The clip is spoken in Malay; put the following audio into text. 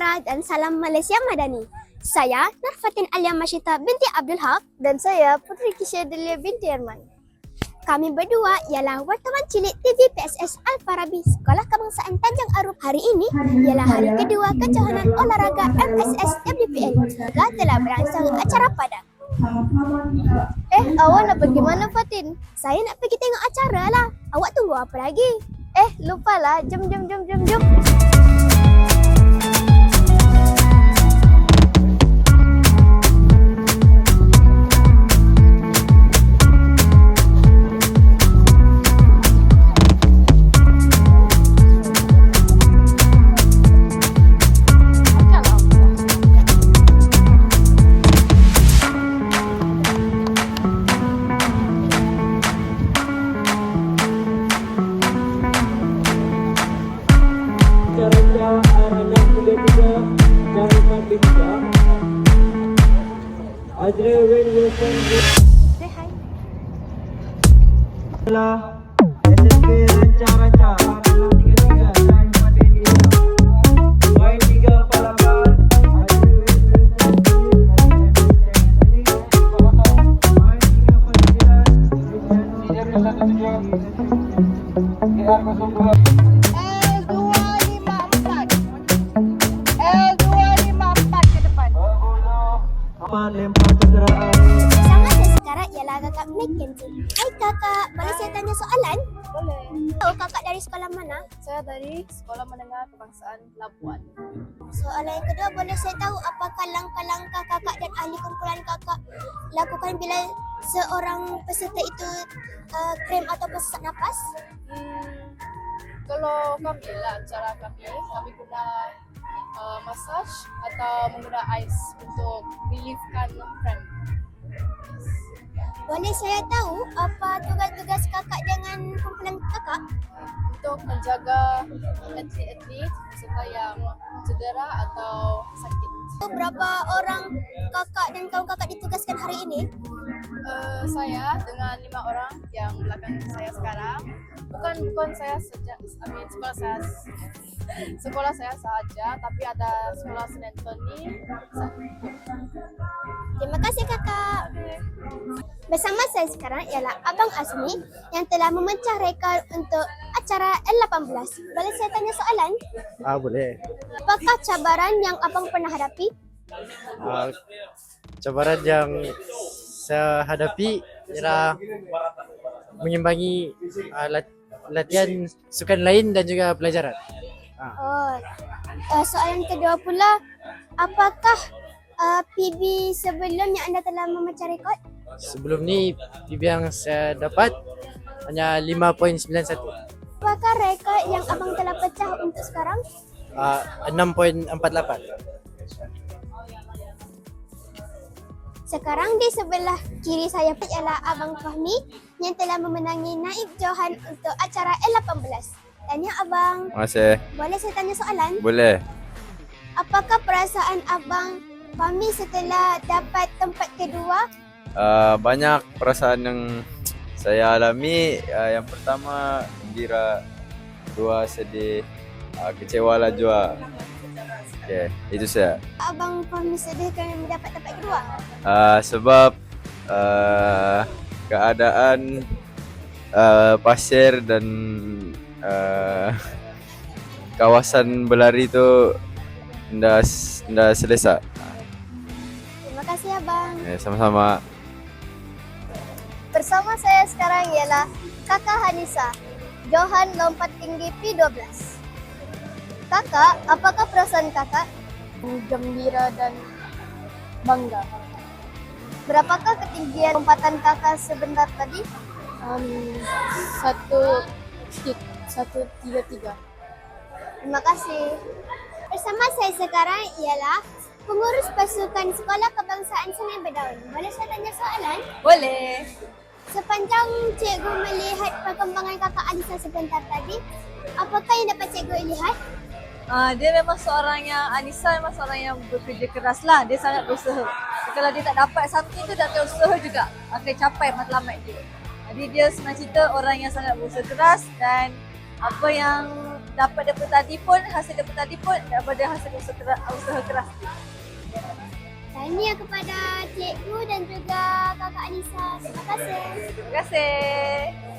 sejahtera dan salam Malaysia Madani. Saya Narfatin Alia Masyita binti Abdul Haq dan saya Putri Kisha Delia binti Arman. Kami berdua ialah wartawan cilik TV PSS Al-Farabi Sekolah Kebangsaan Tanjung Arup. Hari ini ialah hari kedua kejohanan olahraga MSS WPL juga telah berangsur acara padang. Awak nak pergi mana, Fatin? Saya nak pergi tengok acara lah. Awak tunggu apa lagi? Lupalah. Jom. Say hi. SSB Ranca-Ranca Adalah 33 dan Madin Ina Poin 254 ke depan. Lempar kenderaan. Bersama saya sekarang ialah kakak Mackenzie. Hai kakak, boleh saya tanya soalan? Boleh. Tahu kakak dari sekolah mana? Saya dari Sekolah Menengah Kebangsaan Labuan. Soalan yang kedua, boleh saya tahu apakah langkah-langkah kakak dan ahli kumpulan kakak lakukan bila seorang peserta itu kram ataupun sesak nafas? Kalau kami lah, cara kami guna massage atau mengguna ais untuk reliefkan cramp. Boleh saya tahu apa tugas-tugas kakak dengan kumpulan kakak? Untuk menjaga atlet-atlet peserta yang cedera atau sakit. Berapa orang kakak dan kawan kakak ditugaskan hari ini? Saya dengan 5 orang yang belakang saya sekarang. Bukan saya saja, sekolah saya sahaja, tapi ada sekolah St. Anthony. Terima kasih kakak. Bersama saya sekarang ialah Abang Azmi yang telah memecah rekod untuk acara L18. Boleh saya tanya soalan? Boleh. Apakah cabaran yang abang pernah hadapi? Cabaran yang saya hadapi ialah mengimbangi latihan sukan lain dan juga pelajaran. Soalan kedua pula, apakah PB sebelum yang anda telah memecah rekod? Sebelum ni PB yang saya dapat hanya 5.91. Apakah rekod yang abang telah pecah untuk sekarang? 6.48. Sekarang di sebelah kiri saya ialah Abang Fahmi yang telah memenangi naib johan untuk acara L18. Tanya abang. Terima kasih. Boleh saya tanya soalan? Boleh. Apakah perasaan abang Fahmi setelah dapat tempat kedua? Banyak perasaan yang saya alami. Yang pertama gembira, dua sedih, kecewa lah juga. Okay, itu saya. Abang Fahmi sedih kerana mendapat tempat kedua? Sebab keadaan pasir dan kawasan berlari tu dah selesa. Terima kasih abang. Sama-sama. Bersama saya sekarang ialah Kakak Hanisa, johan lompat tinggi P12. Kakak, apakah perasaan kakak? Gembira dan bangga. Berapakah ketinggian lompatan kakak sebentar tadi? 1.33. Terima kasih. Bersama saya sekarang ialah pengurus pasukan Sekolah Kebangsaan Sungai Berdaun. Boleh saya tanya soalan? Boleh. Sepanjang cikgu melihat perkembangan kakak Anissa sebentar tadi, apakah yang dapat cikgu lihat? Dia memang Anissa memang seorang yang bekerja keras lah. Dia sangat berusaha. Kalau dia tak dapat something tu, dia akan usaha juga akan capai matlamat dia. Jadi dia senang cerita orang yang sangat berusaha keras dan apa yang dapat daripada tadi pun, hasil daripada tadi pun daripada hasil usaha keras dia. Tahniah kepada cikgu dan juga kakak Anissa. Terima kasih. Terima kasih.